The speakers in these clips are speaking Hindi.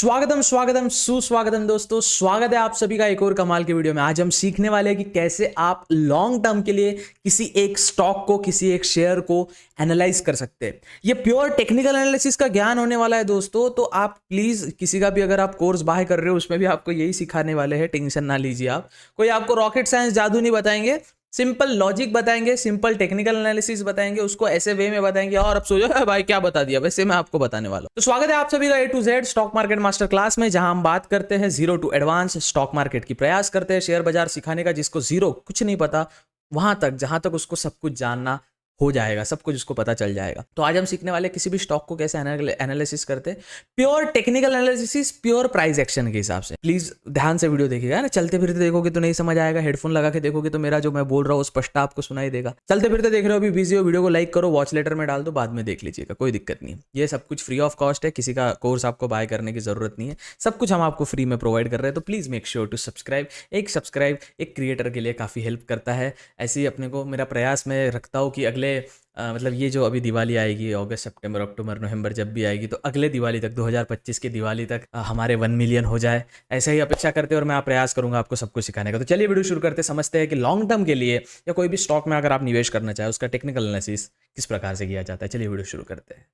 स्वागतम स्वागतम सुस्वागतम दोस्तों, स्वागत है आप सभी का एक और कमाल के वीडियो में। आज हम सीखने वाले हैं कि कैसे आप लॉन्ग टर्म के लिए किसी एक स्टॉक को, किसी एक शेयर को एनालाइज कर सकते हैं। ये प्योर टेक्निकल एनालिसिस का ज्ञान होने वाला है दोस्तों। तो आप प्लीज किसी का भी अगर आप कोर्स बाय कर रहे हो उसमें भी आपको यही सिखाने वाले हैं, टेंशन ना लीजिए। आप कोई आपको रॉकेट साइंस जादू नहीं बताएंगे, सिंपल लॉजिक बताएंगे, सिंपल टेक्निकल एनालिसिस बताएंगे, उसको ऐसे वे में बताएंगे। और अब सोचो भाई क्या बता दिया, वैसे मैं आपको बताने वाला हूं। तो स्वागत है आप सभी का A to Z stock market master class में, जहां हम बात करते हैं zero to advance stock market की, प्रयास करते हैं शेयर बाजार सिखाने का। जिसको जीरो कुछ नहीं पता वहां तक, जहां तक उसको सब कुछ जानना हो जाएगा, सब कुछ उसको पता चल जाएगा। तो आज हम सीखने वाले किसी भी स्टॉक को कैसे एनालिसिस करते हैं, pure technical analysis, pure price action के हिसाब से। प्लीज ध्यान से वीडियो देखिएगा ना, चलते फिरते देखोगे तो नहीं समझ आएगा, हेडफोन लगा के देखोगे तो मेरा जो मैं बोल रहा हूँ स्पष्ट आपको सुनाई देगा। चलते फिरते देख रहे हो, अभी बिजी हो, वीडियो को लाइक करो, वॉच लेटर में डाल दो, बाद में देख लीजिएगा, कोई दिक्कत नहीं। ये सब कुछ फ्री ऑफ कॉस्ट है, किसी का कोर्स आपको बाय करने की जरूरत नहीं है, सब कुछ हम आपको फ्री में प्रोवाइड कर रहे हैं। तो please make sure to subscribe. एक सब्सक्राइब एक क्रिएटर के लिए काफी हेल्प करता है। ऐसे ही अपने को मेरा प्रयास में रखता हूँ कि अगले मतलब ये जो अभी दिवाली आएगी, अगस्त सितंबर अक्टूबर नवंबर जब भी आएगी, तो अगले दिवाली तक 2025 की दिवाली तक हमारे 1 मिलियन हो जाए, ऐसा ही अपेक्षा करते हैं। और मैं प्रयास करूंगा आपको सब कुछ सिखाने का। तो चलिए वीडियो शुरू करते, समझते हैं कि लॉन्ग टर्म के लिए या कोई भी स्टॉक में अगर आप निवेश करना चाहे उसका टेक्निकल एनालिसिस किस प्रकार से किया जाता है। चलिए वीडियो शुरू करते हैं।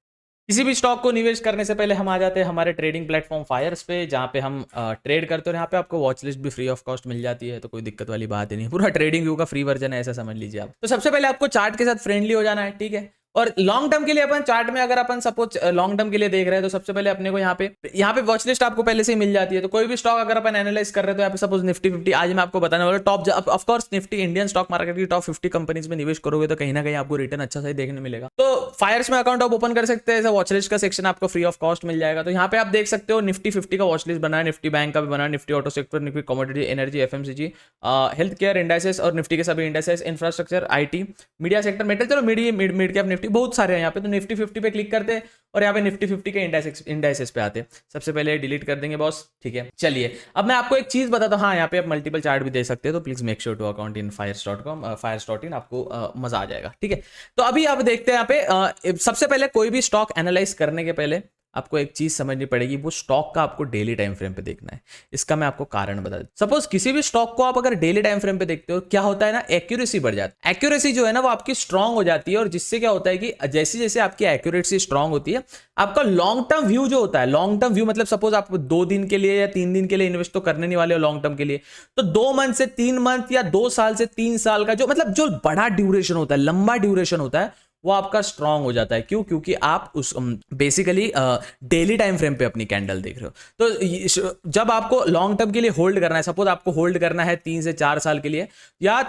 किसी भी स्टॉक को निवेश करने से पहले हम आ जाते हैं हमारे ट्रेडिंग प्लेटफॉर्म फायर्स पे, जहाँ पे हम ट्रेड करते हैं। यहाँ पे आपको वॉच लिस्ट भी फ्री ऑफ कॉस्ट मिल जाती है, तो कोई दिक्कत वाली बात ही नहीं। पूरा ट्रेडिंग व्यू का फ्री वर्जन है, ऐसा समझ लीजिए आप। तो सबसे पहले आपको चार्ट के साथ फ्रेंडली हो जाना है, ठीक है। और लॉन्ग टर्म के लिए अपन चार्ट में अगर अपन सपोज लॉन्ग टर्म के लिए देख रहे हैं, तो सबसे पहले अपने को यहाँ पे वॉच लिस्ट आपको पहले से ही मिल जाती है। तो कोई भी स्टॉक अगर अपन एनालाइज कर रहे हैं, तो यहाँ पे सपोज निफ्टी 50, आज मैं आपको बताने वाला top, of course Nifty Indian stock market की टॉप 50 कंपनीज में निवेश करोगे तो कहीं ना कहीं आपको रिटर्न अच्छा सा ही देखने मिलेगा। तो फायर्स में अकाउंट आप ओपन कर सकते हैं, वॉच लिस्ट का सेक्शन आपको फ्री ऑफ कॉस्ट मिल जाएगा। तो यहाँ पे आप देख सकते हो निफ्टी 50 का वॉच लिस्ट बना है, निफ्टी बैंक का भी बना है, Nifty auto sector, Nifty commodity, energy, FMCG, health care indices और निफ्टी के सभी indices, infrastructure, IT, media sector, metal, चलो मिड कैप निफ्टी बहुत सारे हैं यहाँ पे। तो निफ्टी 50 पे क्लिक करते हैं और यहाँ पे निफ्टी 50 के इंडाइसेस पे आते हैं। सबसे पहले डिलीट कर देंगे बॉस, ठीक है। चलिए अब मैं आपको एक चीज बताता हूँ, हाँ यहाँ पे आप मल्टीपल चार्ट भी दे सकते हैं। तो please make sure to account in Fyers dot com, Fyers dot in, आपको मजा आ जाएगा, ठीक है। तो अभी आप देखते हैं यहाँ पे सबसे पहले कोई भी स्टॉक एनालाइज करने के पहले आपको एक चीज समझनी पड़ेगी, वो स्टॉक का आपको डेली टाइम फ्रेम पे देखना है। इसका मैं आपको कारण बता दूं। सपोज किसी भी स्टॉक को आप अगर डेली टाइम फ्रेम पे देखते हो, क्या होता है ना, एक्यूरेसी बढ़ जाती है। एक्यूरेसी जो है ना वो आपकी स्ट्रांग हो जाती है, और जिससे क्या होता है कि जैसे जैसे आपकी एक्यूरेसी स्ट्रांग होती है, आपका लॉन्ग टर्म व्यू जो होता है, लॉन्ग टर्म व्यू मतलब सपोज आप 2 दिन के लिए या 3 दिन के लिए इन्वेस्ट तो करने नहीं वाले हो लॉन्ग टर्म के लिए, तो 2 मंथ से 3 मंथ या 2 साल से 3 साल का जो मतलब जो बड़ा ड्यूरेशन होता है, लंबा ड्यूरेशन होता है, वो आपका स्ट्रांग हो जाता है। क्यों? क्योंकि आप उस बेसिकली डेली टाइम फ्रेम पे अपनी कैंडल देख रहे हो। तो जब आपको लॉन्ग टर्म के लिए होल्ड करना है, सपोज आपको होल्ड करना है 3 से 4 साल के लिए या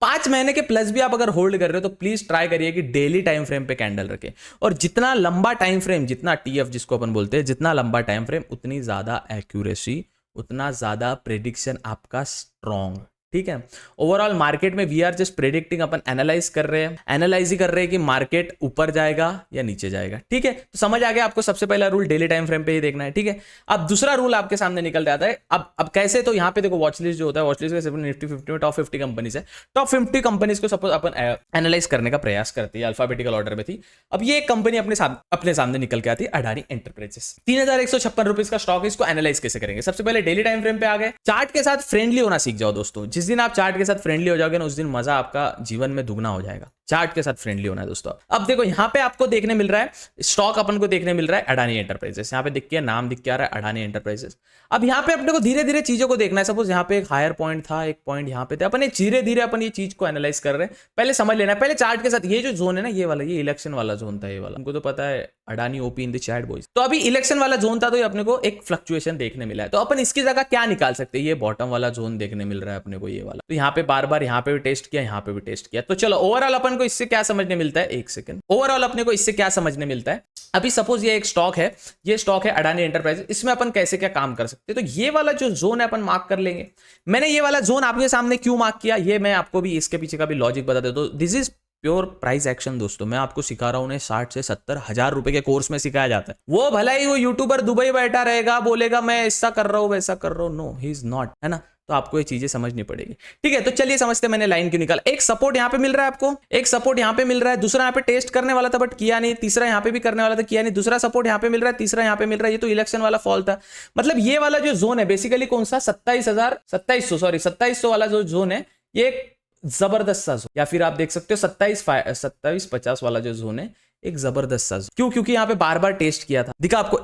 5 महीने के प्लस भी आप अगर होल्ड कर रहे हो, तो प्लीज ट्राई करिए कि डेली टाइम फ्रेम पे कैंडल रखें। और जितना लंबा टाइम फ्रेम, जितना टीएफ जिसको अपन बोलते हैं, जितना लंबा टाइम फ्रेम, उतनी ज्यादा एक्यूरेसी, उतना ज्यादा प्रेडिक्शन आपका स्ट्रांग, ठीक है। ओवरऑल मार्केट में वी आर जस्ट प्रेडिक्टिंग, अपन एनालाइज कर रहे हैं, एनालाइज ही कर रहे हैं कि मार्केट ऊपर जाएगा या नीचे जाएगा, ठीक है। तो समझ आ गया आपको, सबसे पहला रूल डेली टाइम फ्रेम पे ही देखना है, ठीक है। अब दूसरा रूल आपके सामने निकल जाता है। अब कैसे, तो यहाँ पे देखो वॉच लिस्ट जो होता है, वॉच लिस्ट में निफ्टी 50 में टॉप 50 कंपनीज है। टॉप 50 कंपनीज को सपोज अपन एनालाइज करने का प्रयास करते हैं, अल्फाबेटिकल ऑर्डर में थी। अब ये एक कंपनी अपने सामने निकल के आती है, अडानी एंटरप्राइजेस, 3156 रुपीज का स्टॉक है। इसको एनालाइज कैसे करेंगे? सबसे पहले डेली टाइम फ्रेम पे आ गए, चार्ट के साथ फ्रेंडली होना सीख जाओ दोस्तों। जिस दिन आप चार्ट के साथ फ्रेंडली हो जाओगे ना, उस दिन मजा आपका जीवन में दुगना हो जाएगा। चार्ट के साथ फ्रेंडली होना है दोस्तों। अब देखो यहाँ पे आपको देखने मिल रहा है स्टॉक, अपन को देखने मिल रहा है अडानी एंटरप्राइजेस। यहाँ पे दिख के नाम दिख के आ रहा है अडानी एंटरप्राइजेस। अब यहाँ पे अपने को धीरे धीरे चीजों को देखना है। सपोज यहाँ पे एक हायर पॉइंट था, एक पॉइंट यहाँ पे थे, अपन धीरे धीरे अपन ये चीज को एनालाइज कर रहे हैं। पहले समझ लेना है, पहले चार्ट के साथ ये जो जोन है ना, ये वाला, ये इलेक्शन वाला जोन था, ये वाला हमको तो पता है, Adani OP in the chat boys. तो अभी इलेक्शन वाला जोन था, तो अपने को एक फ्लक्चुएशन देखने मिला है। तो अपन इसकी जगह क्या निकाल सकते हैं? ये बॉटम वाला जोन देखने मिल रहा है अपने को, ये वाला। तो यहाँ पे बार बार यहाँ पे भी टेस्ट किया, यहाँ पे भी टेस्ट किया। तो चलो ओवरऑल अपन को इससे क्या समझने मिलता है, एक सेकंड, ओवरऑल अपने को इससे क्या समझने मिलता है। अभी सपोज ये एक स्टॉक है, ये स्टॉक है अडानी एंटरप्राइजेस। इसमें अपन कैसे क्या काम कर सकते हैं? तो ये वाला जो जोन है अपन मार्क कर लेंगे। मैंने ये वाला जोन आपके सामने क्यों मार्क किया, ये मैं आपको भी इसके पीछे का भी लॉजिक बता देता हूं। This is pure price action दोस्तों। मैं आपको सिखा रहा हूं, उन्हें 60 से 70 हजार रुपए के कोर्स में सिखाया जाता है। वो भला ही वो यूट्यूबर दुबई बैठा रहेगा, बोलेगा मैं ऐसा कर रहा हूं, वैसा कर रहा हूं। नो, ही इज नॉट, है ना। तो आपको ये चीजें समझनी पड़ेगी। ठीक है, तो चलिए समझते हैं मैंने लाइन क्यों निकाला। एक सपोर्ट यहाँ पे मिल रहा है आपको, एक सपोर्ट यहाँ पे मिल रहा है, दूसरा यहाँ पे टेस्ट करने वाला था बट किया नहीं, तीसरा यहाँ पे भी करने वाला था किया नहीं, दूसरा सपोर्ट यहाँ पे मिल रहा है, तीसरा यहाँ पे मिल रहा है। ये तो इलेक्शन वाला फॉल था। मतलब ये वाला जो जोन है बेसिकली कौन सा 2700 वाला जो जोन है, ये जबरदस्त सा जोन, या फिर आप देख सकते हो 2750 वाला जो जोन है, एक जबरदस्त सा जोन। क्यों? क्योंकि यहाँ पे बार बार टेस्ट किया था। दिखा आपको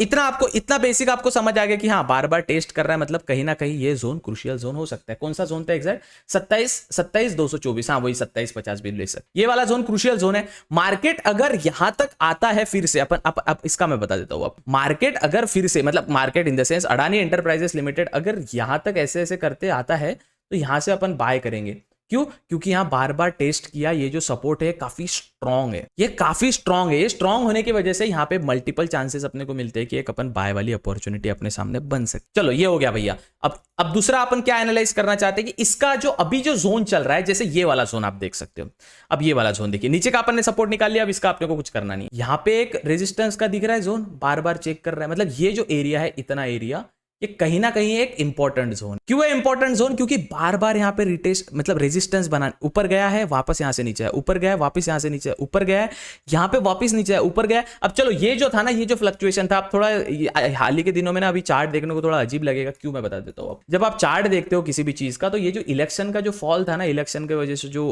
इतना बेसिक आपको समझ आ गया कि हाँ बार बार टेस्ट कर रहा है, मतलब कहीं ना कहीं ये जोन क्रूशियल जोन हो सकता है। कौन सा जोन था एग्जैक्ट? 27,224, हाँ वही 2750 भी ले सकते। ये वाला जोन क्रूशियल जोन है। मार्केट अगर यहां तक आता है फिर से, अब इसका मैं बता देता हूं। अब मार्केट अगर फिर से, मतलब market in the sense Adani enterprises limited अगर यहां तक ऐसे ऐसे करते आता है तो यहां से अपन बाय करेंगे। क्यों? क्योंकि यहां बार बार टेस्ट किया, ये जो सपोर्ट है काफी स्ट्रांग है, ये काफी स्ट्रांग है। ये स्ट्रांग होने की वजह से यहां पे मल्टीपल चांसेस अपने को मिलते हैं कि एक अपन बाय वाली अपॉर्चुनिटी अपने सामने बन सकती। चलो ये हो गया भैया। अब दूसरा अपन क्या एनालाइज करना चाहते हैं कि इसका जो अभी जो जोन चल रहा है, जैसे ये वाला जोन आप देख सकते हो। अब ये वाला जोन देखिए, नीचे का अपन ने सपोर्ट निकाल लिया, अब इसका अपने को कुछ करना नहीं। यहां पे एक रेजिस्टेंस का दिख रहा है जोन, बार बार चेक कर रहा है। मतलब ये जो एरिया है, इतना एरिया, ये कहीं ना कहीं एक इंपॉर्टेंट जोन। क्यों है इंपॉर्टेंट जोन? क्योंकि बार बार यहाँ पे रिटेस्ट मतलब रेजिस्टेंस बना, ऊपर गया है वापस यहाँ से नीचे है, ऊपर गया है वापस यहाँ से नीचे है, ऊपर गया है यहाँ पे वापस नीचे है, ऊपर गया है। अब चलो ये जो था ना, ये जो फ्लक्चुएशन था, अब थोड़ा हाल ही के दिनों में ना अभी चार्ट देखने को थोड़ा अजीब लगेगा। क्यों? मैं बता देता हूँ। जब आप चार्ट देखते हो किसी भी चीज का, तो ये जो इलेक्शन का जो फॉल था ना, इलेक्शन की वजह से जो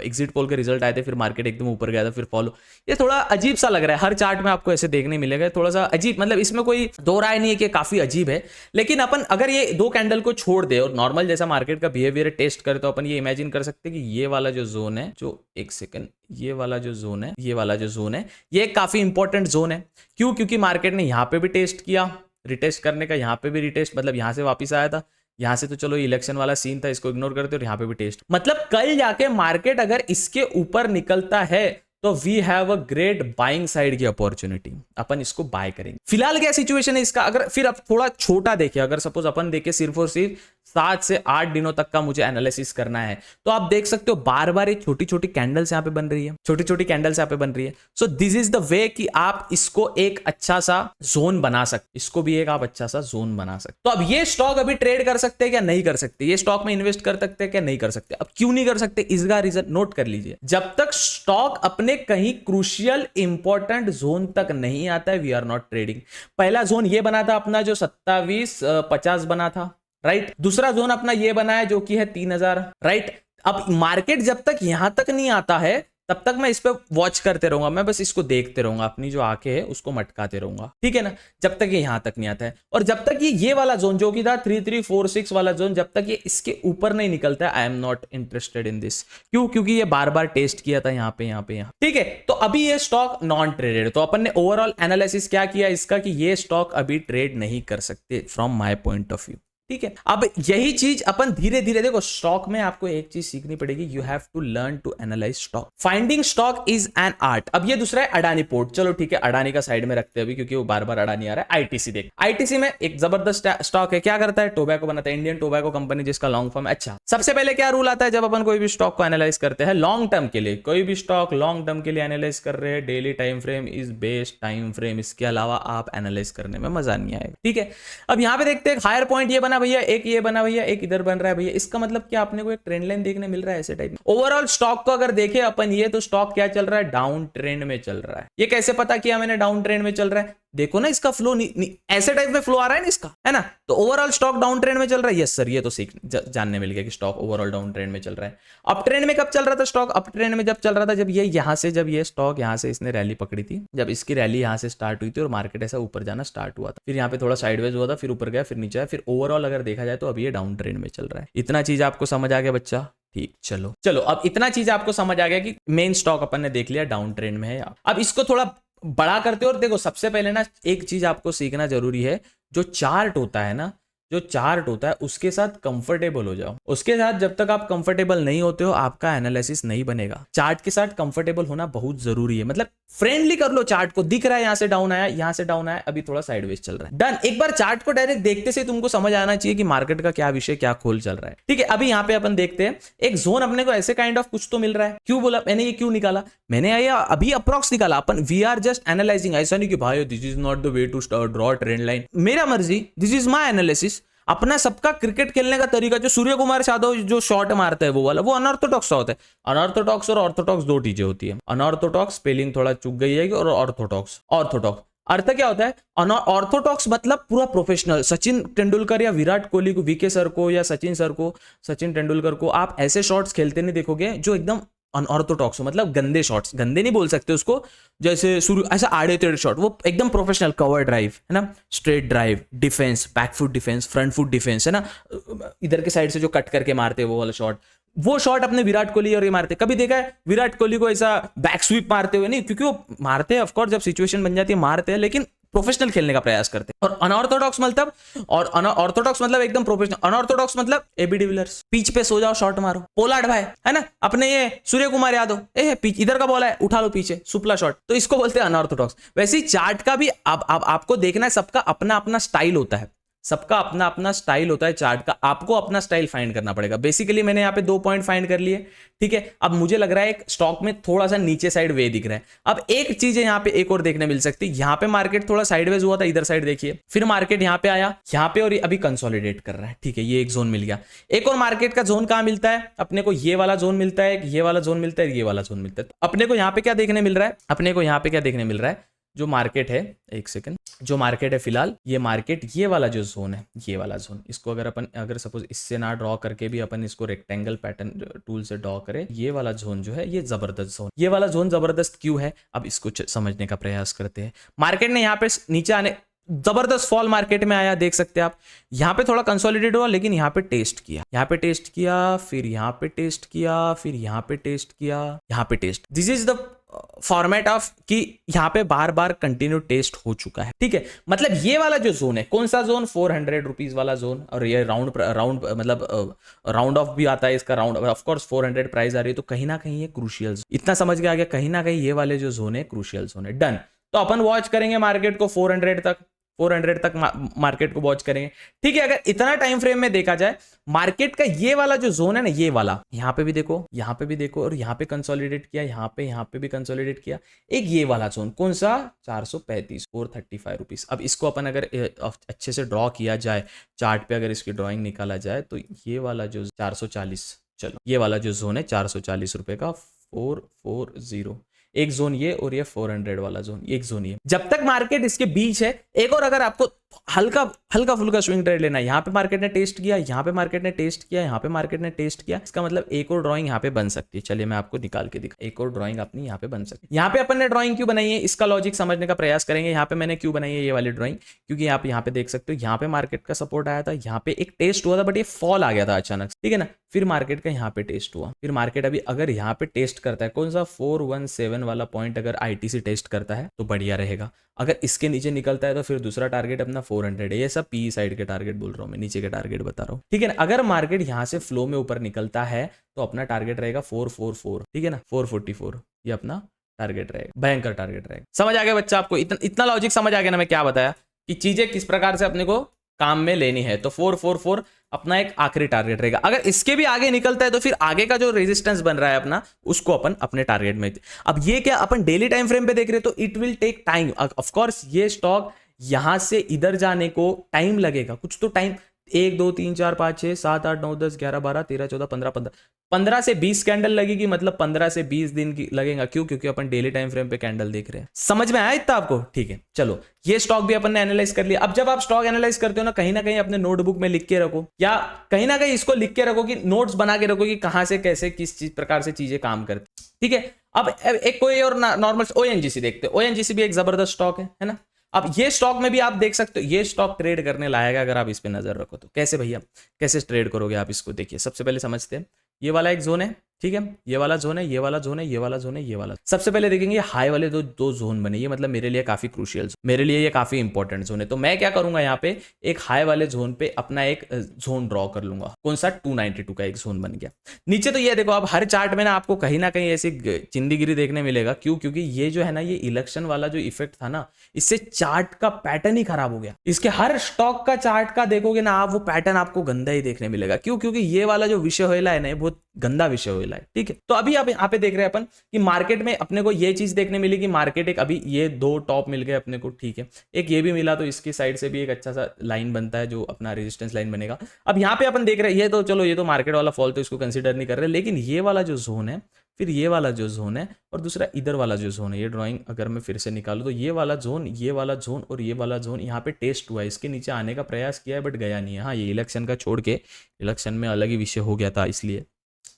एग्जिट पोल के रिजल्ट आए थे, फिर मार्केट एकदम ऊपर गया था, फिर फॉल, ये थोड़ा अजीब सा लग रहा है। हर चार्ट में आपको ऐसे देखने मिलेगा, थोड़ा सा अजीब, मतलब इसमें कोई दो राय नहीं है कि काफी अजीब है। लेकिन अपन अगर ये दो कैंडल को छोड़ दे और नॉर्मल जैसा मार्केट का बिहेवियर टेस्ट करे, तो अपन ये इमेजिन कर सकते हैं कि ये वाला जो जोन है, जो एक सेकंड, ये वाला जो जोन है, ये वाला जो जोन है, ये काफी इंपॉर्टेंट जोन है। क्यों? क्योंकि मार्केट ने यहां पे भी टेस्ट किया, रिटेस्ट करने का, यहां पे भी रिटेस्ट, मतलब यहां से वापस आया था। यहां से तो चलो इलेक्शन वाला सीन था, इसको इग्नोर करते, और यहां पे भी टेस्ट। मतलब कल जाके मार्केट अगर इसके ऊपर निकलता है तो we have a great buying side की अपॉर्चुनिटी, अपन इसको बाय करेंगे। फिलहाल क्या सिचुएशन है इसका? अगर फिर अब थोड़ा छोटा देखें, अगर सपोज अपन देखें सिर्फ और सिर्फ 7 से 8 दिनों तक का मुझे एनालिसिस करना है, तो आप देख सकते हो बार बार ये छोटी छोटी कैंडल्स यहां पे बन रही है, छोटी छोटी कैंडल्स यहां पे बन रही है। So this is the way कि आप इसको एक अच्छा सा जोन बना सकते, इसको भी एक आप अच्छा सा जोन बना सकते। तो अब ये स्टॉक अभी ट्रेड कर सकते हैं क्या? नहीं कर सकते। ये स्टॉक में इन्वेस्ट कर सकते हैं क्या? नहीं कर सकते। अब क्यों नहीं कर सकते? इसका रीजन नोट कर लीजिए। जब तक स्टॉक अपने कहीं क्रूशियल इंपॉर्टेंट जोन तक नहीं आता है, वी आर नॉट ट्रेडिंग। पहला जोन ये बना था अपना जो 2750 बना था, राइट। दूसरा जोन अपना ये बना है जो कि है 3000, राइट। अब मार्केट जब तक यहां तक नहीं आता है तब तक मैं इस पे वॉच करते रहूंगा, मैं बस इसको देखते रहूंगा, अपनी जो आंखें है उसको मटकाते रहूंगा, ठीक है ना, जब तक ये यहां तक नहीं आता है। और जब तक ये वाला जोन जो कि था 3346 वाला जोन, जब तक ये इसके ऊपर नहीं निकलता है, I am not interested in this. क्यों? क्योंकि ये बार बार टेस्ट किया था यहाँ पे, ठीक है। तो अभी ये स्टॉक नॉन ट्रेडेड, तो अपन ने ओवरऑल एनालिसिस क्या किया इसका कि ये स्टॉक अभी ट्रेड नहीं कर सकते from my point of view, ठीक है। अब यही चीज अपन धीरे धीरे, देखो स्टॉक में आपको एक चीज सीखनी पड़ेगी, you have to learn to analyse stock. Finding stock is an art. अब ये दूसरा है अडानी पोर्ट, चलो ठीक है, अडानी का साइड में रखते हैं अभी क्योंकि वो बार बार अडानी आ रहा है। आईटीसी देख, आईटीसी में एक जबरदस्त स्टॉक है, क्या करता है? टोबैको बनाता है, इंडियन टोबैको कंपनी, जिसका लॉन्ग फॉर्म। अच्छा, सबसे पहले क्या रूल आता है जब अपन कोई भी स्टॉक को एनालाइज करते हैं लॉन्ग टर्म के लिए? कोई भी स्टॉक लॉन्ग टर्म के लिए एनालाइज कर रहे हैं, daily time frame is best time frame, इसके अलावा आप एनालाइज करने में मजा नहीं आएगा, ठीक है। अब यहां पे देखते हैं हायर पॉइंट ये बना भैया, एक ये बना भैया, एक इधर बन रहा है भैया, इसका मतलब क्या? अपने को एक ट्रेंड लाइन देखने मिल रहा है ऐसे टाइप। ओवरऑल स्टॉक को अगर देखें अपन, ये तो स्टॉक क्या चल रहा है? डाउन ट्रेंड में चल रहा है। ये कैसे पता किया मैंने डाउन ट्रेंड में चल रहा है? देखो ना इसका फ्लो ऐसे टाइप में फ्लो आ रहा है ना इसका, है ना। तो ओवरऑल स्टॉक डाउन ट्रेंड में चल रहा है। यस सर, ये तो जानने मिल गया कि स्टॉक ओवरऑल डाउन ट्रेंड में चल रहा है। अप ट्रेंड में कब चल रहा था स्टॉक? अप ट्रेंड में जब चल रहा था जब ये यहां से, जब ये स्टॉक यहां से इसने रैली पकड़ी थी, जब इसकी रैली यहां से स्टार्ट हुई थी और मार्केट ऐसा ऊपर जाना स्टार्ट हुआ था, फिर यहाँ पे थोड़ा साइडवेज हुआ था, फिर ऊपर गया, फिर नीचे आया, फिर ओवरऑल अगर देखा जाए तो अभी ये डाउन ट्रेंड में चल रहा है। इतना चीज आपको समझ आ गया बच्चा? ठीक, चलो अब इतना चीज आपको समझ आ गया कि मेन स्टॉक अपन ने देख लिया डाउन ट्रेंड में है। अब इसको थोड़ा बड़ा करते हो, और देखो सबसे पहले ना एक चीज आपको सीखना जरूरी है, जो चार्ट होता है ना, जो चार्ट होता है उसके साथ कंफर्टेबल हो जाओ। उसके साथ जब तक आप कंफर्टेबल नहीं होते हो आपका एनालिसिस नहीं बनेगा। चार्ट के साथ कंफर्टेबल होना बहुत जरूरी है, मतलब फ्रेंडली कर लो चार्ट को। दिख रहा है यहां से डाउन आया, यहां से डाउन आया, अभी थोड़ा साइडवेज चल रहा है, डन। एक बार चार्ट को डायरेक्ट देखते से तुमको समझ आना चाहिए कि मार्केट का क्या विषय, क्या खोल चल रहा है, ठीक है। अभी यहाँ पे अपन देखते हैं एक जोन अपने को ऐसे काइंड ऑफ कुछ तो मिल रहा है। क्यों बोला मैंने, ये क्यों निकाला मैंने, ये अभी अप्रॉक्स निकाला अपन, वी आर जस्ट एनालाइजिंग। ऐसा नहीं कि भाई this is not the way to draw trend line, मेरा मर्जी, दिस इज माई एनालिसिस। अपना सबका क्रिकेट खेलने का तरीका, जो सूर्य कुमार यादव जो शॉट मारता है वो वाला, वो अनऑर्थोडॉक्स होता है। अनऑर्थोडॉक्स और ऑर्थोडॉक्स दो चीजें होती है। अनऑर्थोडॉक्स स्पेलिंग थोड़ा चूक गई है, और ऑर्थोडॉक्स, ऑर्थोडॉक्स अर्थ क्या होता है? ऑर्थोडॉक्स मतलब पूरा प्रोफेशनल। सचिन तेंदुलकर या विराट कोहली को, वीके सर को या सचिन तेंदुलकर को आप ऐसे शॉट्स खेलते नहीं देखोगे जो एकदम अनऑर्थोडॉक्स हो, मतलब गंदे शॉट्स, गंदे नहीं बोल सकते उसको, जैसे ऐसा आड़े टेढ़े शॉट, वो एकदम प्रोफेशनल कवर ड्राइव है ना, straight drive, defence, back foot defence, front foot defence है ना, इधर के साइड से जो कट करके मारते हैं वो वाला शॉट। वो शॉट अपने विराट कोहली और ये मारते। कभी देखा है विराट कोहली को ऐसा बैक स्वीप मारते हुए? नहीं, क्योंकि वो मारते हैं ऑफकोर्स जब सिचुएशन बन जाती है मारते हैं, लेकिन प्रोफेशनल खेलने का प्रयास करते हैं। और अनऑर्थोडॉक्स मतलब, और अनऑर्थोडॉक्स मतलब एकदम प्रोफेशनल। अनऑर्थोडॉक्स मतलब एबी डिविलियर्स, पिच पे सो जाओ शॉट मारो। पोलार्ड भाई है ना, अपने ये सूर्य कुमार यादव, पिच इधर का बॉल है उठा लो पीछे, सुपला शॉट, तो इसको बोलते हैं अनऑर्थोडॉक्स। वैसे ही चार्ट का भी अब आपको देखना है, सबका अपना अपना स्टाइल होता है, सबका अपना अपना स्टाइल होता है चार्ट का। आपको अपना स्टाइल फाइंड करना पड़ेगा। बेसिकली मैंने यहाँ पे 2 पॉइंट फाइंड कर लिए, ठीक है। अब मुझे लग रहा है एक स्टॉक में थोड़ा सा नीचे साइड वे दिख रहा है। अब एक चीज है यहाँ पे एक और देखने मिल सकती है, यहाँ पे मार्केट थोड़ा साइडवेज हुआ था, इधर साइड देखिए, फिर मार्केट यहाँ पे आया, यहाँ पे, और अभी कंसोलिडेट कर रहा है, ठीक है। ये एक जोन मिल गया। एक और मार्केट का जोन कहाँ मिलता है अपने को? ये वाला जोन मिलता है, ये वाला जोन मिलता है, ये वाला जोन मिलता है। अपने को यहाँ पे क्या देखने मिल रहा है? अपने को यहाँ पे क्या देखने मिल रहा है? जो मार्केट है, एक सेकंड, जो मार्केट है फिलहाल, ये मार्केट, ये वाला जो जोन है, ये वाला जोन, इसको अगर सपोज इससे ना ड्रॉ करके भी अपन इसको रेक्टेंगल पैटर्न टूल से ड्रॉ करें, ये वाला जोन जो है ये जबरदस्त जोन। ये वाला जोन जबरदस्त क्यों है, अब इसको समझने का प्रयास करते हैं। मार्केट ने यहाँ पे नीचे आने, जबरदस्त फॉल मार्केट में आया, देख सकते हैं आप। यहाँ पे थोड़ा कंसोलिडेट हुआ, लेकिन यहाँ पे टेस्ट किया, यहाँ पे टेस्ट किया, फिर यहाँ पे टेस्ट किया, फिर यहाँ पे टेस्ट किया, यहाँ पे test. This is the format of कि यहाँ पे बार बार कंटिन्यू टेस्ट हो चुका है, ठीक है। मतलब ये वाला जो जोन है, कौन सा जोन? 400 रुपीज वाला जोन। और ये राउंड मतलब राउंड ऑफ भी आता है इसका, राउंड ऑफकोर्स 400 प्राइस आ रही है, तो कहीं ना कहीं ये क्रूशियल, इतना समझ के आ गया, कहीं ना कहीं ये वाले जो जोन है क्रूशियल जोन है। डन। तो अपन वॉच करेंगे मार्केट को 400 तक मार्केट को वॉच करेंगे, ठीक है। अगर इतना टाइम फ्रेम में देखा जाए, मार्केट का ये वाला जो जोन है ना, ये वाला, यहाँ पे भी देखो, यहाँ पे भी देखो, और यहाँ पे कंसोलिडेट किया, यहाँ पे भी कंसोलिडेट किया। एक ये वाला जोन कौन सा? 435, 435 रुपीज। अब इसको अपन अगर अच्छे से ड्रॉ किया जाए चार्ट पे, अगर इसकी ड्रॉइंग निकाला जाए, तो ये वाला जो 440, चलो ये वाला जो जोन है 440 रुपए का, 440, एक जोन ये, और ये 400 वाला जोन, एक जोन ये। जब तक मार्केट इसके बीच है, एक और अगर आपको हल्का फुल्का स्विंग ट्रेड लेना है, यहाँ पे मार्केट ने टेस्ट किया, यहाँ पे मार्केट ने टेस्ट किया, यहाँ पे मार्केट ने टेस्ट किया, इसका मतलब एक और ड्राइंग यहाँ पे बन सकती है। चलिए मैं आपको निकाल के दिखा, एक और ड्राइंग अपनी यहाँ पे बन सकती है। यहाँ पे अपन ने ड्राइंग क्यों बनाई है, इसका लॉजिक समझने का प्रयास करेंगे। यहाँ पे मैंने क्यों बनाई है ये वाली ड्राइंग, क्योंकि आप यहाँ पे देख सकते हो, यहाँ पे मार्केट का सपोर्ट आया था, यहाँ पे एक टेस्ट हुआ था, बट ये फॉल आ गया था अचानक, ठीक है ना। फिर मार्केट का यहाँ पे टेस्ट हुआ, फिर मार्केट अभी अगर यहाँ पे टेस्ट करता है, कौन सा 417 वाला पॉइंट अगर आईटीसी टेस्ट करता है तो बढ़िया रहेगा। अगर इसके नीचे निकलता है तो फिर दूसरा टारगेट अपना 400 है। ये सब पी साइड के टारगेट बोल रहा हूँ मैं, नीचे के टारगेट बता रहा हूँ, ठीक है ना। अगर मार्केट यहाँ से फ्लो में ऊपर निकलता है तो अपना टारगेट रहेगा 444, ठीक है ना, 444, ये अपना टारगेट रहेगा, भयंकर टारगेट रहेगा। समझ आ गया बच्चा आपको? इतना लॉजिक समझ आ गया ना मैं क्या बताया, कि चीजें किस प्रकार से अपने को काम में लेनी है। तो 444 अपना एक आखिरी टारगेट रहेगा। अगर इसके भी आगे निकलता है तो फिर आगे का जो रेजिस्टेंस बन रहा है अपना, उसको अपन अपने टारगेट में। अब ये क्या अपन डेली टाइम फ्रेम पे देख रहे हैं, तो it will take time. Of course ये स्टॉक यहां से इधर जाने को टाइम लगेगा, कुछ तो टाइम, 1 2 3 4 5 6 7 8 9 10 11 12 13 14 15 15 से 20 कैंडल लगेगी, मतलब 15 से 20 दिन की लगेगा। क्यों? क्योंकि अपन डेली टाइम फ्रेम पे कैंडल देख रहे हैं। समझ में आया इतना आपको? ठीक है, चलो ये स्टॉक भी अपन ने एनालाइज कर लिया। अब जब आप स्टॉक एनालाइज करते हो ना, कहीं ना कहीं अपने नोटबुक में लिख के रखो, या कहीं ना कहीं इसको लिख के रखो, कि नोट्स बना के रखो कि कहां से कैसे किस चीज प्रकार से चीजें काम करती, ठीक है। अब एक कोई और नॉर्मल ओएनजीसी देखते हैं। ओएनजीसी भी एक जबरदस्त स्टॉक है ना। अब ये स्टॉक में भी आप देख सकते हो, ये स्टॉक ट्रेड करने लायक है अगर आप इस पे नजर रखो तो। कैसे भैया, कैसे ट्रेड करोगे आप इसको? देखिए सबसे पहले समझते हैं, ये वाला एक जोन है, ठीक है, ये वाला जोन है, ये वाला जोन है, ये वाला जोन है, ये वाला। सबसे पहले देखेंगे हाई वाले दो जोन बने, ये मतलब मेरे लिए काफी क्रूशियल, मेरे लिए ये काफी इंपॉर्टेंट जोन है। तो मैं क्या करूंगा, यहाँ पे एक हाई वाले जोन पे अपना एक जोन ड्रॉ कर लूंगा। कौन सा? 292 का एक जोन बन गया। नीचे तो ये देखो, आप हर चार्ट में ना आपको कहीं ना कहीं ऐसी चिंदीगिरी देखने मिलेगा। क्यों? क्योंकि ये जो है ना, ये इलेक्शन वाला जो इफेक्ट था ना, इससे चार्ट का पैटर्न ही खराब हो गया। इसके हर स्टॉक का चार्ट का देखोगे ना आप, वो पैटर्न आपको गंदा ही देखने मिलेगा। क्यों? क्योंकि ये वाला जो विषय होएला है ना, बहुत गंदा विषय हो रहा है, ठीक है। तो अभी आप यहाँ पे देख रहे हैं अपन कि मार्केट में अपने को ये चीज देखने मिली कि मार्केट एक अभी ये दो टॉप मिल गए अपने को, ठीक है, एक ये भी मिला तो इसकी साइड से भी एक अच्छा सा लाइन बनता है जो अपना रेजिस्टेंस लाइन बनेगा। अब यहाँ पे अपन देख रहे हैं ये तो चलो ये तो मार्केट वाला फॉल तो इसको कंसिडर नहीं कर रहे, लेकिन ये वाला जो जोन है, फिर ये वाला जो जोन है और दूसरा इधर वाला जो जोन है, ये ड्राइंग अगर मैं फिर से निकालूं तो ये वाला जोन, ये वाला जोन और ये वाला जोन यहाँ पे टेस्ट हुआ है, इसके नीचे आने का प्रयास किया है बट गया नहीं है। हाँ, ये इलेक्शन का छोड़ के, इलेक्शन में अलग ही विषय हो गया था इसलिए,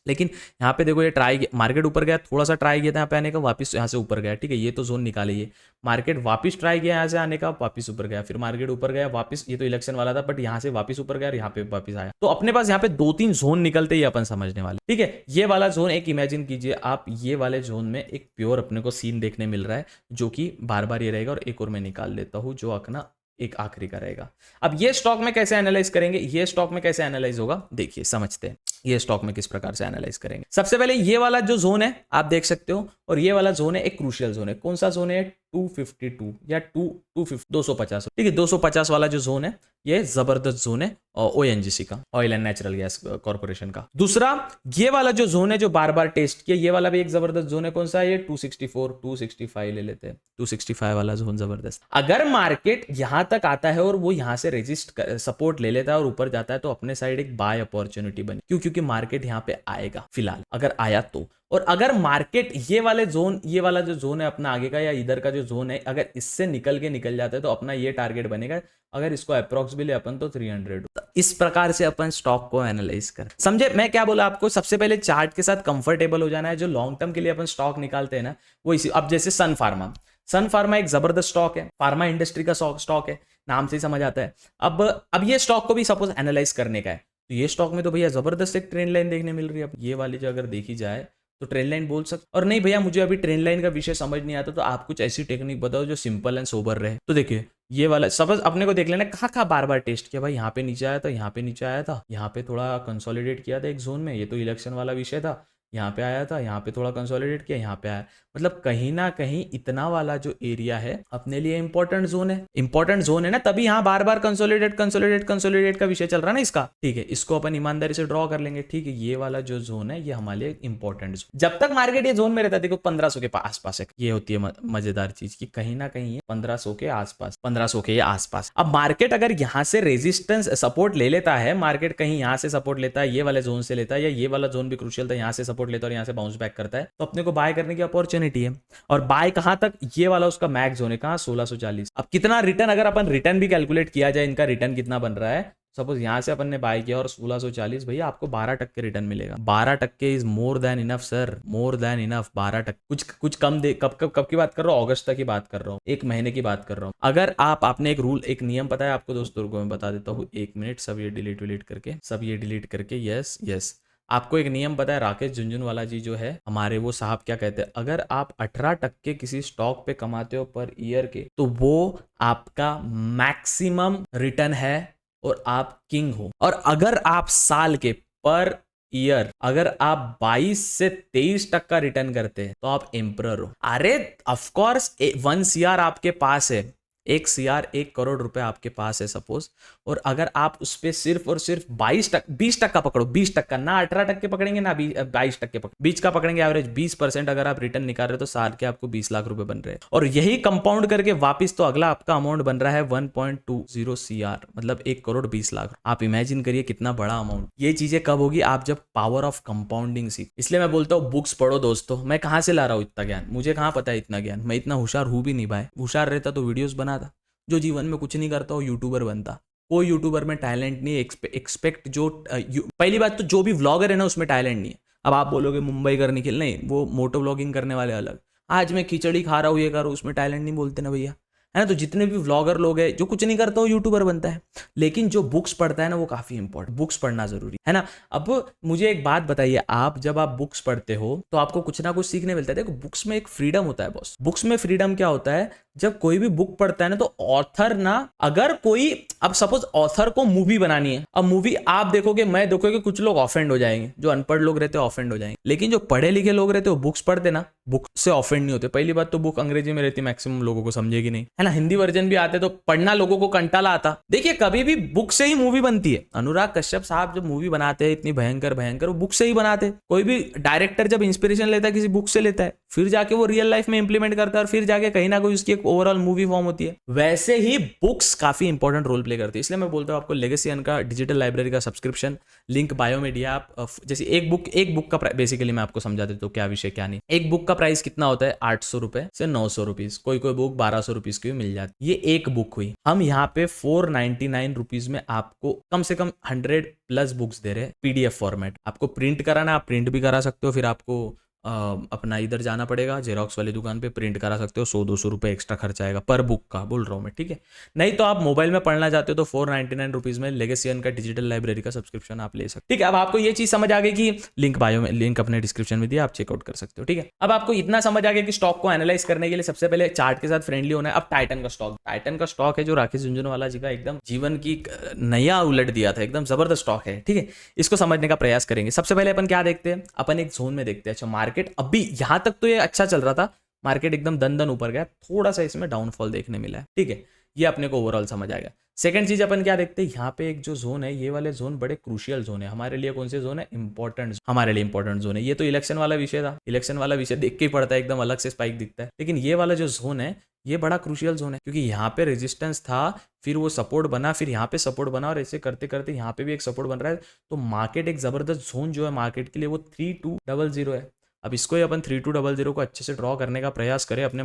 लेकिन यहाँ पे देखो ये ट्राई मार्केट ऊपर गया, थोड़ा सा ट्राई किया था यहाँ पे आने का, वापस यहाँ से ऊपर गया, ठीक है, ये तो जोन निकाले, ये मार्केट वापस ट्राई किया यहाँ से आने का, वापस ऊपर गया, फिर मार्केट ऊपर गया वापस, ये तो इलेक्शन वाला था बट यहाँ से वापस ऊपर गया और यहाँ पे वापस आया। तो अपने पास यहाँ पे 2-3 जोन निकलते ही अपन समझने वाले, ठीक है। ये वाला जोन एक इमेजिन कीजिए आप, ये वाले जोन में एक प्योर अपने को सीन देखने मिल रहा है जो कि बार बार ये रहेगा, और एक और मैं निकाल लेता हूँ जो अपना एक आखिरी का रहेगा। अब ये स्टॉक में कैसे एनालाइज करेंगे, ये स्टॉक में कैसे एनालाइज होगा, देखिए समझते हैं ये स्टॉक में किस प्रकार से एनालाइज करेंगे। सबसे पहले ये वाला जो जोन है आप देख सकते हो, और ये वाला जोन है एक क्रूशियल जोन है। कौन सा जोन है, 252 या 250, ठीक है, 250 वाला जो जोन है ये जबरदस्त जोन है ओएनजीसी का, oil and natural gas corporation का। दूसरा ये वाला जो जोन है जो बार बार टेस्ट किया, ये वाला भी एक जबरदस्त जोन है। कौन सा है ये, 264, 265 ले लेते हैं, 265 वाला जोन जबरदस्त। अगर मार्केट यहां तक आता है और वो यहां से रेजिस्ट सपोर्ट ले लेता है और ऊपर जाता है तो अपने साइड एक बाय अपॉर्चुनिटी बनी, क्यों, क्योंकि मार्केट यहाँ पे आएगा फिलहाल, अगर आया तो। और अगर मार्केट ये वाले जोन, ये वाला जो जोन है अपना आगे का या इधर का जो जोन है, अगर इससे निकल जाता है तो अपना ये टारगेट बनेगा, अगर इसको अप्रॉक्स भी ले अपन तो 300। तो इस प्रकार से अपन स्टॉक को एनालाइज कर समझे। मैं क्या बोला आपको, सबसे पहले चार्ट के साथ कंफर्टेबल हो जाना है। जो लॉन्ग टर्म के लिए अपन स्टॉक निकालते हैं ना वो इसी, अब जैसे सन फार्मा एक जबरदस्त स्टॉक है, फार्मा इंडस्ट्री का स्टॉक है, नाम से ही समझ आता है। अब ये स्टॉक को भी सपोज एनालाइज करने का है तो ये स्टॉक में तो भैया जबरदस्त एक ट्रेंड लाइन देखने मिल रही है। अब ये वाली जो अगर देखी जाए तो ट्रेंड लाइन बोल सकते, और नहीं भैया मुझे अभी ट्रेंड लाइन का विषय समझ नहीं आता तो आप कुछ ऐसी टेक्निक बताओ जो सिंपल एंड सोबर रहे। तो देखिए ये वाला सपोज अपने को देख लेना, कहाँ बार बार टेस्ट किया भाई, यहाँ पे नीचे आया था, यहाँ पे नीचे आया था, यहाँ पे थोड़ा कंसोलिडेट किया था एक जोन में, ये तो इलेक्शन वाला विषय था, यहाँ पे आया था, यहाँ पे थोड़ा कंसोलिडेट किया, यहाँ पे आया, मतलब कहीं ना कहीं इतना वाला जो एरिया है अपने लिए इंपॉर्टेंट जोन है ना, तभी यहाँ बार बार कंसोलिडेट का विषय चल रहा है ना इसका, ठीक है। इसको अपन ईमानदारी से ड्रॉ कर लेंगे, ठीक है। ये वाला जो जोन है ये हमारे लिए इंपॉर्टेंट जोन, जब तक मार्केट ये जोन में रहता है, देखो 1500 के आसपास है, ये होती है मजेदार चीज की कहीं ना कहीं ये 1500 के आसपास। अब मार्केट अगर यहाँ से रेजिस्टेंस सपोर्ट ले लेता है, मार्केट कहीं यहाँ से सपोर्ट लेता है, ये वाले जोन से लेता है, या ये वाला जोन भी क्रूशियल था, यहाँ से सपोर्ट लेता है और यहाँ से बाउंस बैक करता है, तो अपने को बाय करने की अपॉर्चुनिटी है। और बाय कहां तक, ये वाला उसका मैक्स जोन है कहां, 1640। अब कितना रिटर्न, अगर अपन रिटर्न भी कैलकुलेट किया जाए, इनका रिटर्न कितना बन रहा है, सपोज यहां से अपन ने बाय किया और 1640, भैया आपको 12% रिटर्न मिलेगा। 12% is more than enough sir, more than enough. 12%, कुछ कम दे, कब की बात कर रहा हूँ, अगस्त तक की बात कर रहा हूँ, एक महीने की बात कर रहा हूँ। अगर आपने एक रूल, एक नियम पता है आपको दोस्तों को, मैं बता देता हूँ, 1 मिनट, सब ये डिलीट करके, यस, आपको एक नियम पता है, राकेश झुनझुनवाला जी जो है हमारे, वो साहब क्या कहते हैं, अगर आप 18% किसी स्टॉक पे कमाते हो पर ईयर के, तो वो आपका मैक्सिमम रिटर्न है और आप किंग हो। और अगर आप साल के पर ईयर अगर आप 22 से 23% रिटर्न करते हैं तो आप एम्परर हो। अरे ऑफकोर्स 1 CR आपके पास है, 1 CR 1 करोड़ रुपए आपके पास है सपोज, और अगर आप उस पर सिर्फ और सिर्फ 20% पकड़ो, 20%, ना 18% पकड़ेंगे ना 22% पकड़ेंगे, बीच का पकड़ेंगे, एवरेज 20% अगर आप रिटर्न निकाल रहे हो तो साल के आपको 20 लाख रुपए बन रहे हैं। और यही कंपाउंड करके वापिस तो अगला आपका अमाउंट बन रहा है 1.20 CR, मतलब 1 करोड़ 20 लाख। आप इमेजिन करिए कितना बड़ा अमाउंट। ये चीजें कब होगी, आप जब पावर ऑफ कंपाउंडिंग सीख। इसलिए मैं बोलता हूँ बुक्स पढ़ो दोस्तों। मैं कहाँ से ला रहा हूँ इतना ज्ञान, मुझे कहाँ पता है इतना ज्ञान, मैं इतना होशियार हूँ भी नहीं भाई। होशियार रहता तो वीडियोस बनाता, जो जीवन में कुछ नहीं करता वो यूट्यूबर बनता। कोई यूट्यूबर में टैलेंट नहीं है, एक्सपेक्ट जो पहली बात तो जो भी व्लॉगर है ना उसमें टैलेंट नहीं है। अब आप बोलोगे मुंबई कर निखिल, नहीं, वो मोटो व्लॉगिंग करने वाले अलग। आज मैं खिचड़ी खा रहा हूँ, ये कर रहा हूँ, उसमें टैलेंट नहीं बोलते ना भैया, है ना। तो जितने भी व्लॉगर लोग हैं जो कुछ नहीं करता वो यूट्यूबर बनता है, लेकिन जो बुक्स पढ़ता है ना वो काफी इंपॉर्टेंट, बुक्स पढ़ना जरूरी है ना। अब मुझे एक बात बताइए, आप जब आप बुक्स पढ़ते हो तो आपको कुछ ना कुछ सीखने मिलता है। देखो बुक्स में एक फ्रीडम होता है बॉस। बुक्स में फ्रीडम क्या होता है, जब कोई भी बुक पढ़ता है ना तो ऑथर ना, अगर कोई, अब सपोज ऑथर को मूवी बनानी है, अब मूवी आप देखोगे, मैं देखोगे, कुछ लोग ऑफेंड हो जाएंगे, जो अनपढ़ लोग रहते हैं ऑफेंड हो जाएंगे, लेकिन जो पढ़े लिखे लोग रहते हैं वो बुक्स पढ़ते ना, बुक से ऑफेंड नहीं होते। पहली बात तो बुक अंग्रेजी में रहती, मैक्सिमम लोगों को समझेगी नहीं, है ना, हिंदी वर्जन भी आते तो पढ़ना लोगों को कंटाला आता। देखिए कभी भी बुक से ही मूवी बनती है। अनुराग कश्यप साहब जब मूवी बनाते हैं इतनी भयंकर भयंकर, वो बुक से ही बनाते हैं। कोई भी डायरेक्टर जब इंस्पिरेशन लेता है किसी बुक से लेता है, फिर जाके वो रियल लाइफ में इंप्लीमेंट करता है, और फिर जाके कहीं ना कोई उसकी एक ओवरऑल मूवी फॉर्म होती है। वैसे ही बुक्स काफी इंपॉर्टेंट रोल प्ले करती है। इसलिए मैं बोलता हूँ आपको लेगेसी अन का डिजिटल लाइब्रेरी का सब्सक्रिप्शन लिंक बायो में दिया। आप जैसे एक बुक का बेसिकली मैं आपको समझा देता हूँ क्या विषय क्या नहीं। एक बुक का प्राइस कितना होता है, 800 रुपए से 900 रुपीज, कोई कोई बुक 1200 रुपीज की भी मिल जाती है। ये एक बुक हुई। हम यहाँ पे 499 रुपीज में आपको कम से कम 100+ बुक्स दे रहे हैं पीडीएफ फॉर्मेट। आपको प्रिंट कराना, आप प्रिंट भी करा सकते हो, फिर आपको अपना इधर जाना पड़ेगा जेरोक्स वाली दुकान पे, प्रिंट करा सकते हो, 100-200 रुपये एक्स्ट्रा खर्चा आएगा पर बुक का, बोल रहा हूँ मैं, ठीक है। नहीं तो आप मोबाइल में पढ़ना चाहते हो तो 499 रुपीज में लेगेसी अन का डिजिटल लाइब्रेरी का सब्सक्रिप्शन आप ले सकते हो, ठीक है। अब आपको ये चीज समझ आ गई कि लिंक बायो में, लिंक अपने डिस्क्रिप्शन में दिया, आप चेकआउट कर सकते हो, ठीक है। अब आपको इतना समझ आ गया कि स्टॉक को एनालाइज करने के लिए सबसे पहले चार्ट के साथ फ्रेंडली होना है। अब टाइटन का स्टॉक है जो राकेश झुनझुनवाला जी का एकदम जीवन की नया उलट दिया था, एकदम जबरदस्त स्टॉक है, ठीक है। इसको समझने का प्रयास करेंगे। सबसे पहले अपन क्या देखते हैं, अपन एक जोन में देखते हैं। अच्छा, मार्केट अभी यहाँ तक तो ये अच्छा चल रहा था, मार्केट एकदम दन ऊपर गया, थोड़ा सा इसमें डाउनफॉल देखने मिला है, ठीक है। ये अपने को ओवरऑल समझ आएगा। सेकंड चीज अपन क्या देखते हैं, यहाँ पे एक जो जोन है, ये वाले जोन बड़े क्रूशियल जोन है हमारे लिए। कौन से जोन है, इंपॉर्टेंट, हमारे लिए इंपॉर्टेंट जोन है। ये तो इलेक्शन वाला विषय था, इलेक्शन वाला विषय देख के ही पड़ता है, एकदम अलग से स्पाइक दिखता है। लेकिन ये वाला जो जोन है ये बड़ा क्रूशियल जोन है, क्योंकि यहाँ पे रेजिस्टेंस था, फिर वो सपोर्ट बना, फिर यहाँ पे सपोर्ट बना, और ऐसे करते करते यहाँ पे भी एक सपोर्ट बन रहा है। तो मार्केट एक जबरदस्त जोन जो है मार्केट के लिए वो 3200 है। अब इसको ही अपन 3200 को अच्छे से ड्रॉ करने का प्रयास करें अपने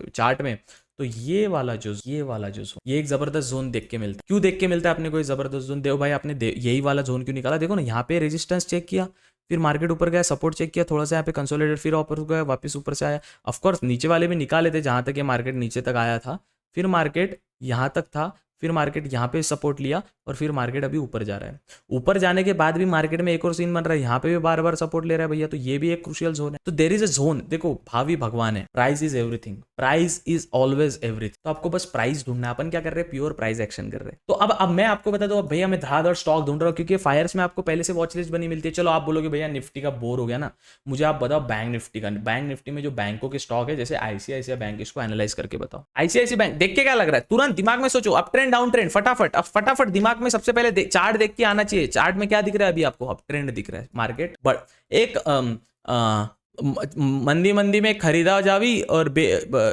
चार्ट में, तो ये वाला जो जोन, ये एक जबरदस्त जोन देख के मिलता है। क्यों देख के मिलता है अपने को ये जबरदस्त जोन, देव भाई आपने यही वाला जोन क्यों निकाला? देखो ना, यहाँ पे रेजिस्टेंस चेक किया, फिर मार्केट ऊपर गया, सपोर्ट चेक किया, थोड़ा सा यहाँ पे कंसोलिडेट, फिर ऊपर गया, वापस ऊपर से आया। ऑफकोर्स नीचे वाले भी निकाले थे जहां तक ये मार्केट नीचे तक आया था, फिर मार्केट यहाँ तक था, फिर मार्केट यहाँ पे सपोर्ट लिया, और फिर मार्केट अभी ऊपर जा रहा है। ऊपर जाने के बाद भी मार्केट में एक और सीन बन रहा है, यहाँ पे भी बार बार सपोर्ट ले रहा है भैया, तो ये भी एक क्रूशियल जोन है। तो देयर इज अ जोन। देखो भावी भगवान है, price is everything, price is always everything. तो आपको बस प्राइस ढूंढना है। अपन क्या कर रहे हैं, प्योर प्राइस एक्शन कर रहे हैं। तो अब मैं आपको बता दूं, अब भैया मैं धड़ाधड़ स्टॉक ढूंढ रहा हूँ, क्योंकि फायर्स में आपको पहले से वॉच लिस्ट बनी मिलती है। चलो आप बोलोगे भैया निफ्टी का बोर हो गया ना, मुझे आप बताओ बैंक निफ्टी का। बैंक निफ्टी में जो बैंकों के स्टॉक है, जैसे आईसीआईसीआई बैंक, इसको एनालाइज करके बताओ। आईसीआईसीआई बैंक देख के क्या लग रहा है, तुरंत दिमाग में सोचो, अप ट्रेंड डाउन ट्रेंड, फटाफट अब फटाफट दिमाग में सबसे पहले चार्ट देख के आना चाहिए। चार्ट में क्या दिख रहा है अभी आपको, अप ट्रेंड दिख रहा है मार्केट, बट एक मंदी में खरीदा जावी और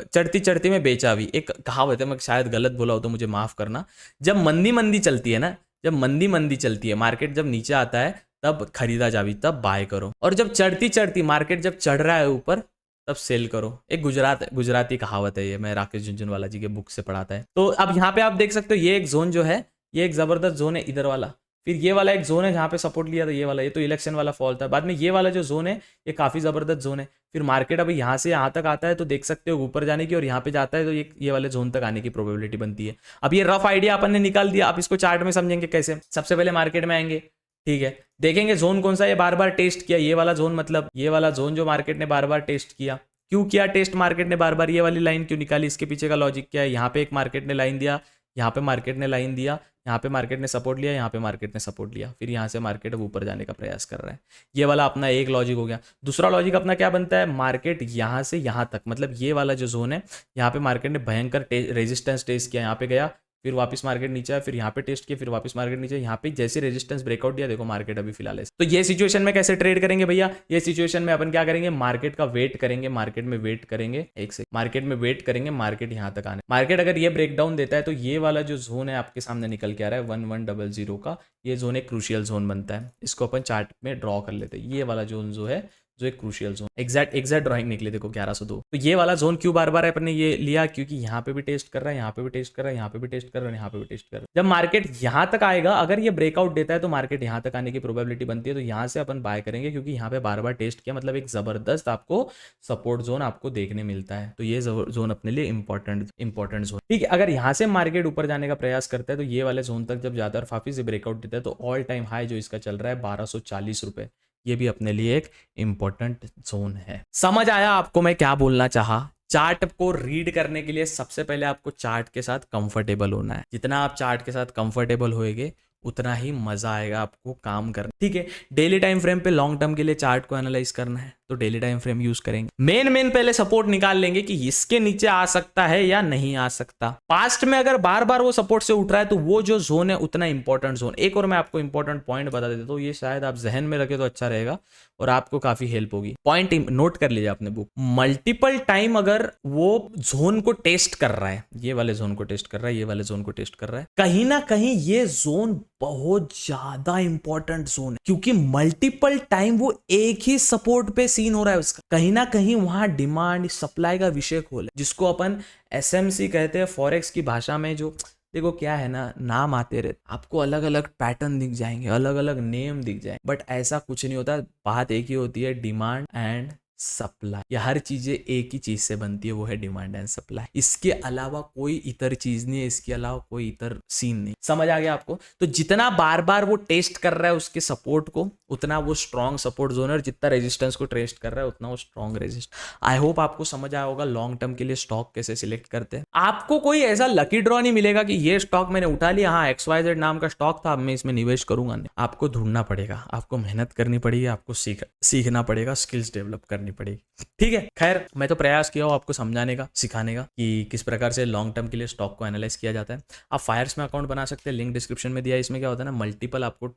चढ़ती चढ़ती में बेचावी, एक कहावत है, मैं शायद गलत बोला हो तो मुझे माफ करना। जब मंदी चलती है ना, जब मंदी चलती है, मार्केट जब नीचे आता है तब खरीदा जावी, तब बाय करो, और जब चढ़ती मार्केट जब चढ़ रहा है ऊपर तब सेल करो। एक गुजराती कहावत है ये, मैं राकेश झुनझुनवाला जी के बुक से पढ़ाता है। तो अब यहाँ पे आप देख सकते हो, ये एक जोन जो है, ये एक जबरदस्त जोन है इधर वाला। फिर ये वाला एक जोन है जहाँ पे सपोर्ट लिया था, ये वाला, ये तो इलेक्शन वाला फॉल था। बाद में ये वाला जो जोन है ये काफी जबरदस्त जोन है। फिर मार्केट अभी यहाँ से यहाँ तक आता है तो देख सकते हो ऊपर जाने की, और यहाँ पे जाता है तो ये वाले जोन तक आने की प्रोबेबिलिटी बनती है। अब ये रफ आइडिया अपन ने निकाल दिया, आप इसको चार्ट में समझेंगे कैसे। सबसे पहले मार्केट में आएंगे, ठीक है, देखेंगे जोन कौन सा ये बार बार टेस्ट किया, ये वाला जोन, मतलब ये वाला जोन जो मार्केट ने बार बार टेस्ट किया। क्यों किया टेस्ट मार्केट ने बार बार, ये वाली लाइन क्यों निकाली, इसके पीछे का लॉजिक क्या है। यहाँ पे एक मार्केट ने लाइन दिया, यहाँ पे मार्केट ने लाइन दिया, यहाँ पे मार्केट ने सपोर्ट लिया, यहाँ पे मार्केट ने सपोर्ट लिया, फिर यहाँ से मार्केट अब ऊपर जाने का प्रयास कर रहा है। ये वाला अपना एक लॉजिक हो गया। दूसरा लॉजिक अपना क्या बनता है, मार्केट यहाँ से यहाँ तक, मतलब ये वाला जो जोन है, यहाँ पे मार्केट ने भयंकर रेजिस्टेंस टेस्ट किया, यहाँ पे गया, फिर वापस मार्केट नीचे आया, फिर यहाँ पे टेस्ट किया, फिर वापस मार्केट नीचे, यहाँ पे जैसे रेजिस्टेंस ब्रेकआउट दिया, देखो मार्केट अभी फिलहाल है। तो ये सिचुएशन में कैसे ट्रेड करेंगे भैया, ये सिचुएशन में अपन क्या करेंगे, मार्केट का वेट करेंगे, मार्केट में वेट करेंगे, एक से मार्केट में वेट करेंगे, मार्केट यहाँ तक आने, मार्केट अगर ये ब्रेकडाउन देता है तो ये वाला जो जोन है आपके सामने निकल के आ रहा है 1100 का, ये जोन एक क्रूशियल जोन बनता है। इसको अपन चार्ट में ड्रॉ कर लेते हैं। ये वाला जोन जो है, जो एक क्रूशियल जोन, एग्जैक्ट ड्राइंग निकले, देखो 1102। तो ये वाला जोन क्यों बार बार अपन ने ये लिया, क्योंकि यहाँ पे भी टेस्ट कर रहा है, यहाँ पे भी टेस्ट कर रहा है, यहाँ पे भी टेस्ट कर रहा है, यहाँ पे भी टेस्ट कर रहा है। जब मार्केट यहाँ तक आएगा, अगर ये ब्रेकआउट देता है तो मार्केट यहाँ तक आने की प्रोबेबिलिटी बनती है, तो यहाँ से अपन बाय करेंगे, क्योंकि यहाँ पे बार बार टेस्ट किया, मतलब एक जबरदस्त आपको सपोर्ट जोन आपको देखने मिलता है। तो ये जोन अपने लिए इंपॉर्टेंट जोन, ठीक है। अगर यहाँ से मार्केट ऊपर जाने का प्रयास करता है तो ये वाले जोन तक जब जाता है और वापिस से ब्रेकआउट देता है, तो ऑल टाइम हाई जो इसका चल रहा है 1240 रुपए, ये भी अपने लिए एक इंपॉर्टेंट जोन है। समझ आया आपको मैं क्या बोलना चाहा? चार्ट को रीड करने के लिए सबसे पहले आपको चार्ट के साथ कंफर्टेबल होना है। जितना आप चार्ट के साथ कंफर्टेबल होएगे उतना ही मजा आएगा आपको काम करना। ठीक है, डेली टाइम फ्रेम पे लॉन्ग टर्म के लिए चार्ट को एनालाइज करना है तो डेली टाइम फ्रेम यूज करेंगे। मेन पहले सपोर्ट निकाल लेंगे कि इसके नीचे आ सकता है या नहीं आ सकता। पास्ट में अगर बार बार वो सपोर्ट से उठ रहा है तो वो जो जोन है उतना इंपॉर्टेंट जोन। एक और मैं आपको इंपॉर्टेंट पॉइंट बता देता हूँ, ये शायद आप जहन में रखे तो अच्छा रहेगा और आपको काफी हेल्प होगी। पॉइंट नोट कर लीजिए अपने बुक। मल्टीपल टाइम अगर वो जोन को टेस्ट कर रहा है, ये वाले जोन को टेस्ट कर रहा है, ये वाले जोन को टेस्ट कर रहा है, कहीं ना कहीं ये जोन बहुत ज्यादा इंपॉर्टेंट जोन है, क्योंकि मल्टीपल टाइम वो एक ही सपोर्ट पे सीन हो रहा है उसका। कहीं ना कहीं वहां डिमांड सप्लाई का विषय खोल है, जिसको अपन एसएमसी कहते हैं फॉरेक्स की भाषा में। जो देखो क्या है ना, नाम आते रहते, आपको अलग अलग पैटर्न दिख जाएंगे, अलग अलग नेम दिख जाएंगे, बट ऐसा कुछ नहीं होता। बात एक ही होती है, डिमांड एंड सप्लाई। ये हर चीजें एक ही चीज से बनती है, वो है डिमांड एंड सप्लाई। इसके अलावा कोई इतर चीज नहीं है, इसके अलावा कोई इतर सीन नहीं। समझ आ गया आपको? तो जितना बार बार वो टेस्ट कर रहा है उसके सपोर्ट को, उतना वो स्ट्रॉन्ग सपोर्ट जोन है, और जितना रेजिस्टेंस को टेस्ट कर रहा है उतना वो स्ट्रॉन्ग रेजिस्ट। आई होप आपको समझ आया होगा लॉन्ग टर्म के लिए स्टॉक कैसे सिलेक्ट करते हैं। आपको कोई ऐसा लकी ड्रॉ नहीं मिलेगा कि ये स्टॉक मैंने उठा लिया, हाँ XYZ नाम का स्टॉक था, अब मैं इसमें निवेश करूंगा। नहीं, आपको ढूंढना पड़ेगा, आपको मेहनत करनी पड़ेगी, आपको सीखना पड़ेगा, स्किल्स डेवलप करनी पड़ेगी। ठीक है, खैर मैं तो प्रयास किया हूं आपको समझाने का, सिखाने का कि किस प्रकार से लॉन्ग टर्म के लिए स्टॉक को एनालाइज किया जाता है। आप फायर्स में अकाउंट बना सकते हैं, लिंक डिस्क्रिप्शन में दिया है। इसमें क्या होता है ना, मल्टीपल आपको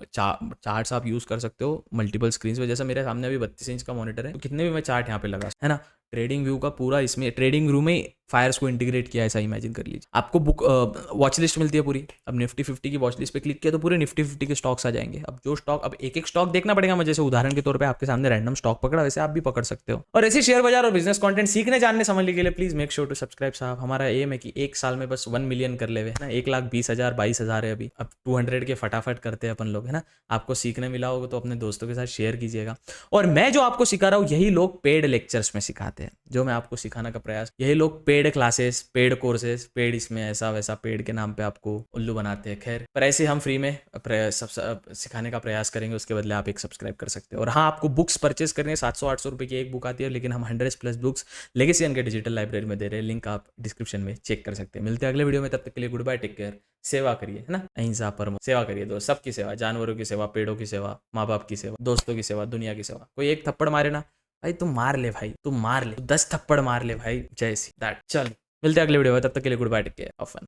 चार्ट्स आप यूज कर सकते हो मल्टीपल स्क्रीन पे। जैसा मेरे सामने अभी 32 इंच का मॉनिटर है, तो कितने भी मैं चार्ट यहाँ पे लगा है ना। ट्रेडिंग व्यू का पूरा इसमें ट्रेडिंग व्यू में फायर्स को इंटीग्रेट किया, ऐसा इमेजिन कर लीजिए। आपको बुक वॉच लिस्ट मिलती है पूरी। अब निफ्टी 50 की वॉच लिस्ट पे क्लिक किया तो पूरे निफ्टी 50 के स्टॉक्स आ जाएंगे। अब जो स्टॉक, अब एक एक स्टॉक देखना पड़ेगा मुझे। जैसे उदाहरण के तौर पे आपके सामने रैंडम स्टॉक पकड़ा, वैसे आप भी पकड़ सकते हो। और ऐसे शेयर बाजार और बिजनेस कंटेंट सीखने जानने समझने के लिए please make sure to subscribe साहब। हमारा एम है कि एक साल में बस 1 मिलियन कर ले हुए ना, 1,20,000 22,000 है अभी। अब 200 के फटाफट करते हैं अपन लोग, है ना। आपको सीखने मिला होगा तो अपने दोस्तों के साथ शेयर कीजिएगा। और मैं जो आपको सिखा रहा हूँ यही लोग पेड लेक्चर्स में सिखाते हैं, जो मैं आपको सिखाने का प्रयास। यही लोग paid classes, paid courses, paid इसमें ऐसा वैसा पेड के नाम पे आपको उल्लू बनाते हैं। खैर, पर ऐसे हम फ्री में सिखाने का प्रयास करेंगे, उसके बदले आप एक सब्सक्राइब कर सकते हो। और हाँ, आपको बुक्स परचेस करनी है, 700-800 रुपये की एक बुक आती है, लेकिन हम 100+ बुक्स लेगेसी के डिजिटल लाइब्रेरी में दे रहे हैं। लिंक आप डिस्क्रिप्शन में चेक कर सकते हैं। मिलते हैं अगले वीडियो में, तब तक के लिए गुड बाय, टेक केयर। सेवा करिए, है ना, अहिंसा परमो। सेवा करिए दोस्त, सबकी सेवा, जानवरों की सेवा, पेड़ों की सेवा, माँ बाप की सेवा, दोस्तों की सेवा, दुनिया की सेवा। कोई एक थप्पड़ मारे ना भाई, तुम मार ले भाई, तुम मार ले, 10 थप्पड़ मार ले भाई, जय सी दैट। चल मिलते हैं अगले वीडियो में, तब तक के लिए goodbye, take care, of fun.